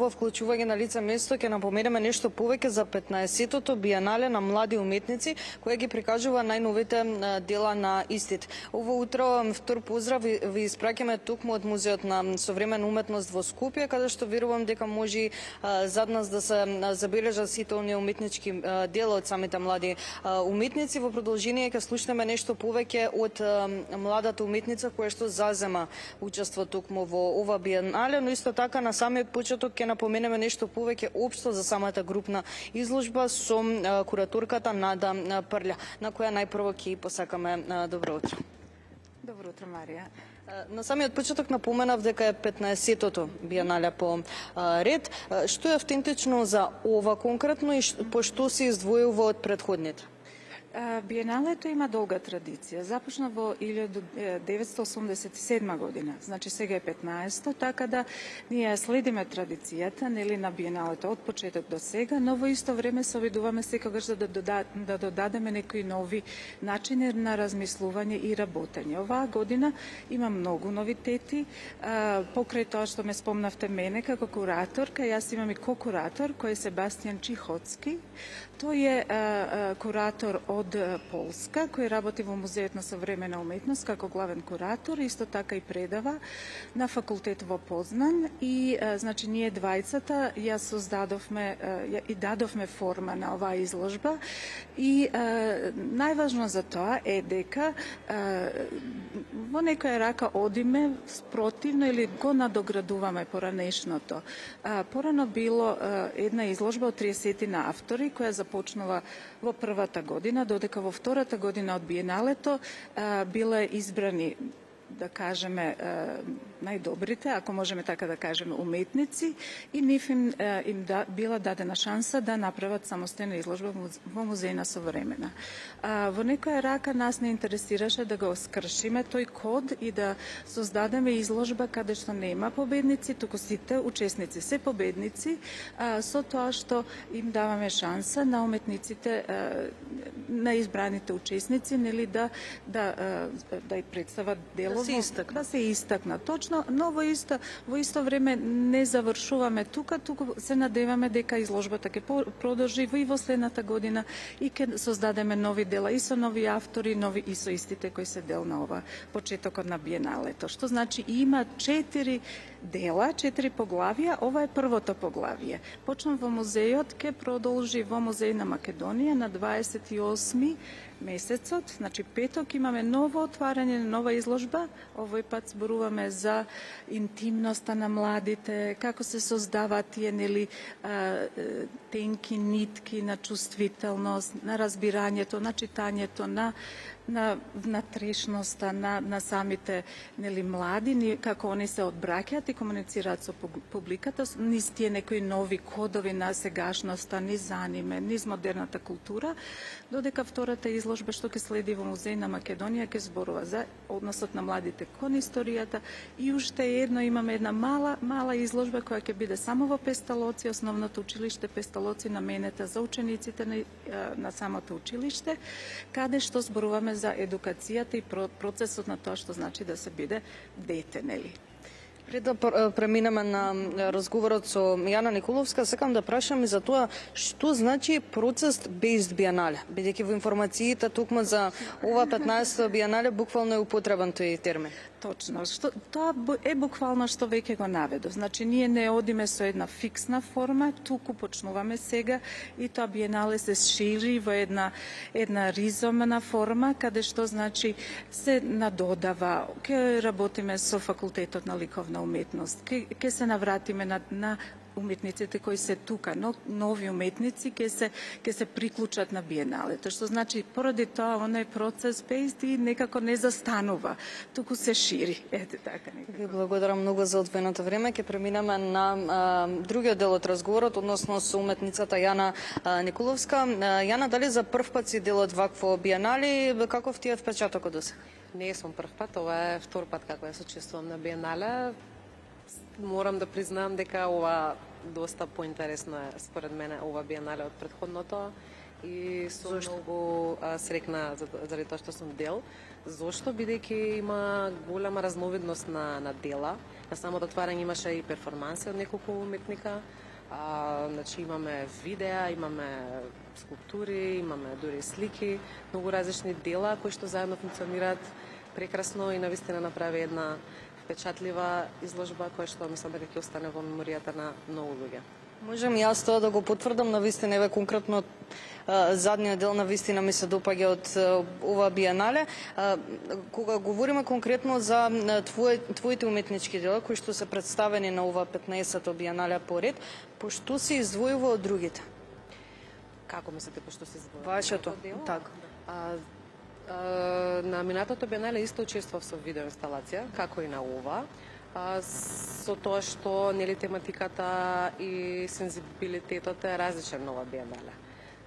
во вклучување на лице место ќе напоменеме нешто повеќе за 15-тото биенале на млади уметници, која ги прикажува најновите дела на истите. Ово утро втор поздрав ви испраќаме токму од Музеот на современа уметност во Скопје, каде што верувам дека може зад нас да се забележат сите оние уметнички дела од самите млади уметници. Во продолжение ќе слушнеме нешто повеќе од младата уметница која што зазема учество токму во ова биенале, но исто така на самиот почеток ќе напоменеме нешто повеќе општо за самата групна изложба со кураторката Нада Прлја, на која најпрво ќе посакаме добро утро. Добро утро, Марија. На самиот почеток напоменав дека е 15-тото биенале по ред. Што е автентично за ова конкретно и по што се издвојува од претходните? Биеналето има долга традиција. Започна во 1987 година, значи сега е 15-то, така да ние следиме традицијата, нели, на биеналето од почеток до сега, но во исто време се обидуваме секогаш да додадеме некои нови начини на размислување и работење. Оваа година има многу новитети, покрај тоа што ме спомнавте мене како кураторка, јас имам и ко-куратор кој е Себастијан Чихоцки. Тој е куратор од Полска, кој работи во Музеот на современа уметност како главен куратор, исто така и предава на факултет во Познан. И значи ние двајцата ја создадовме и дадовме форма на оваа изложба. И најважно за тоа е дека во некоја рака одиме спротивно или го надоградуваме поранешното. Порано било една изложба од 30 на автори која започнува во првата година, додека во втората година од биеналето биле избрани, да кажеме, најдобрите, ако можеме така да кажеме, уметници, и нив им била дадена шанса да направат самостојна изложба во Музеј на современа. Во некоја рака нас не интересираше да го скршиме тој код и да создадеме изложба каде што нема победници, туку сите учесници се победници, со тоа што им даваме шанса на уметниците, на избраните учесници, нели, да ја представат делово, да се истакнат. Точно, но во исто време не завршуваме туку се надеваме дека изложбата ќе продолжи и во следната година и ќе создадеме нови дела и со нови автори, нови и со истите кои се дел на ова почетокот на биеналето. Што значи има 4 дела, 4 поглавија. Ова е првото поглавие. Почнам во музеот, ќе продолжи во Музеј на Македонија на 28 месецот, значи петок, имаме ново отварање, нова изложба. Овој пат зборуваме за интимноста на младите, како се создаваат тие, нели, тенки нитки на чувствителност, на разбирањето, на читањето, на внатрешноста на самите, нели, млади, како они се одбраќаат и комуницираат со публиката, низ тие некои нови кодови на сегашноста, низ аниме, низ модерната култура, додека втората изложба што ќе следи во Музеј на Македонија ќе зборува за односот на младите кон историјата. И уште едно, имаме една мала изложба која ќе биде само во Песталоци, основното училиште Песталоци, наменета за учениците на самото училиште, каде што зборуваме за едукацијата и процесот на тоа што значи да се биде дете, нели. Пред да преминеме на разговорот со Јана Николовска, сакам да прашам и за тоа што значи процес-based биенале, бидејќи во информациите токму за ова 15-то биенале буквално е употребен тој термин. Точно. Тоа е буквално што веќе го наведов. Значи, ние не одиме со една фиксна форма, туку почнуваме сега и тоа биенале се шири во една ризомна форма, каде што, значи, се надодава. Ке работиме со факултетот на ликовна уметност, ке се навратиме на уметниците кои се тука, нови уметници ке се приклучат на биеналето, што значи поради тоа оној процес based и некако не застанува, туку се шири. Ете така некако. Ви благодарам многу за одвоеното време. Ќе преминеме на другиот дел од разговорот, односно со уметницата Јана Николовска. Јана, дали за прв пат си дел од вакво биенале, каков ти е впечатокот досега? Не сум прв пат, ова е втор пат како ја сочувствувам на биенале. Морам да признаам дека ова доста поинтересно е според мене ова биенале од претходното. и сум многу срекна заради тоа што сум дел. Зошто? Бидејќи има голема разновидност на дела. На самото отварање имаше и перформанси од неколку уметника. Значи имаме видеа, имаме скулптури, имаме дури слики, многу различни дела кои што заедно функционираат прекрасно и навистина направи една впечатлива изложба која што мислам дека ќе остане во меморијата на многу луѓе. Можем јас тоа да го потврдам, навистина еве конкретно задниот дел навистина ми се допаѓа од ова биенале. Кога говориме конкретно за твоите уметнички дела кои што се представени на ова 15-то биенале поред, пошто се издвојува од другите? Како мислите пошто се издвојува? Вашето, така. На минатото биенале исто учествував со видеоинсталација, како и на ова. Со тоа што нели тематиката и сензибилитетот е различен на ова биенале.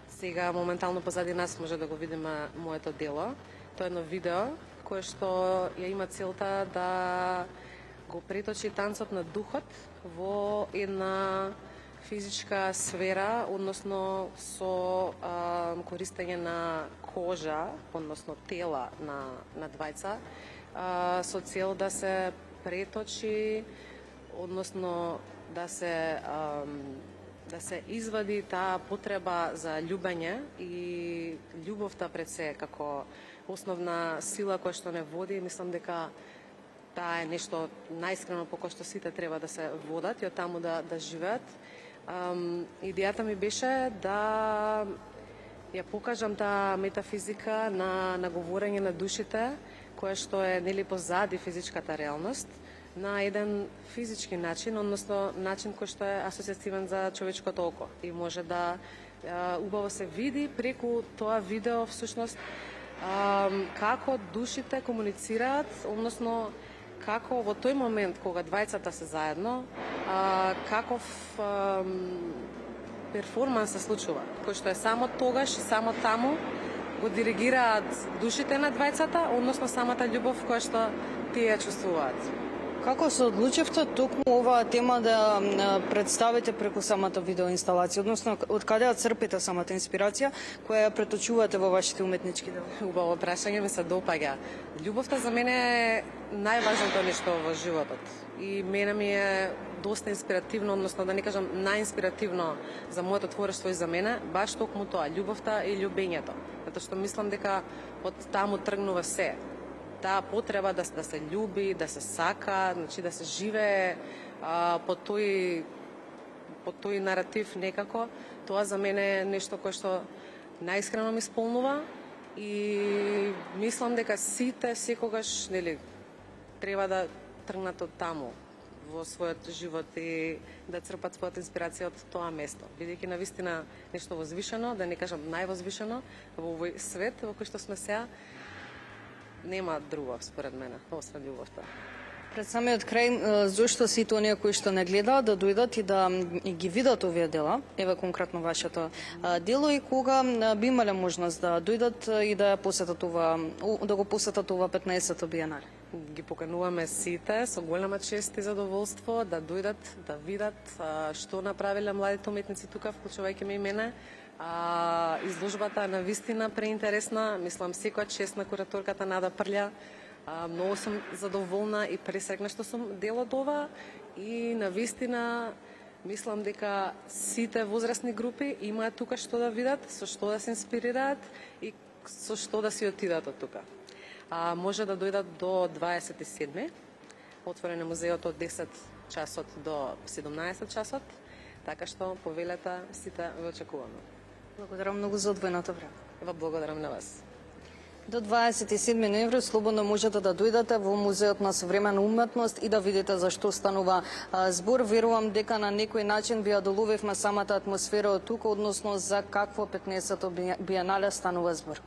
Сега моментално позади нас може да го видиме моето дело. Тоа е едно видео кое што ја има целта да го преточи танцот на духот во една физичка сфера, односно со користење на кожа, односно тела на двајца, со цел да се преточи, односно да се извади таа потреба за љубење и љубовта пред се како основна сила која што не води. Мислам дека таа е нешто најискрено по кое што сите треба да се водат и од таму да живеат. Идејата ми беше да ја покажам таа метафизика на говорење на душите, која што е нели позади физичката реалност, на еден физички начин, односно начин кој што е асоцијативен за човечкото око и може да убаво се види преку тоа видео всушност како душите комуницираат, односно како во тој момент кога двајцата се заедно, каков перформанс се случува, кој што е само тогаш и само таму го диригираат душите на двајцата, односно самата љубов која што тие чувствуваат. Како се одлучивте токму оваа тема да представите преку самата видеоинсталација, односно од каде ја црпите самата инспирација која ја преточувате во вашите уметнички дела? Убаво прашање, ми се допаѓа. Љубовта за мене е најважното нешто во животот и мене ми е доста инспиративно, односно да не кажам најинспиративно за моето творештво и за мене, баш токму тоа, љубовта и љубењето. Затоа што мислам дека од таму тргнува се. Таа потреба да се љуби, да се сака, значи да се живее по тој наратив некако, тоа за мене е нешто кое што најискрено ми исполнува и мислам дека сите секогаш нели треба да тргнат од таму во својот живот и да црпат својата инспирација од тоа место. Бидејќи навистина нешто возвишено, да не кажам највозвишено во овој свет во кој што сме сега, нема друго според мене, освен љубовта. Пред самиот крај, зошто сите оние кои што не гледаат да дојдат и да ги видат овие дела, еве конкретно вашето дело, и кога би имале можност да дојдат и да посетат да го посетат ова 15-то биенале? Ги покануваме сите со голема чест и задоволство да дојдат, да видат што направиле младите уметници тука, вклучувајќи ме и мене. Изложбата на вистина преинтересна, мислам секоја чест на кураторката Нада Прља. Многу сум задоволна и пресрекна што сум дел од ова и на вистина мислам дека сите возрастни групи имаат тука што да видат, со што да се инспирираат и со што да си отидат од тука. Може да дојдат до 27. Отворен е музеот од 10 часот до 17 часот, така што повелете сите ве очекуваме. Благодарам многу за одвоеното време. Ва благодарам на вас. До 27 ноември слободно можете да дојдете во Музеот на современа уметност и да видите за што станува збор. Верувам дека на некој начин би ја доловивме самата атмосфера од тука, односно за какво 15-то биенале станува збор.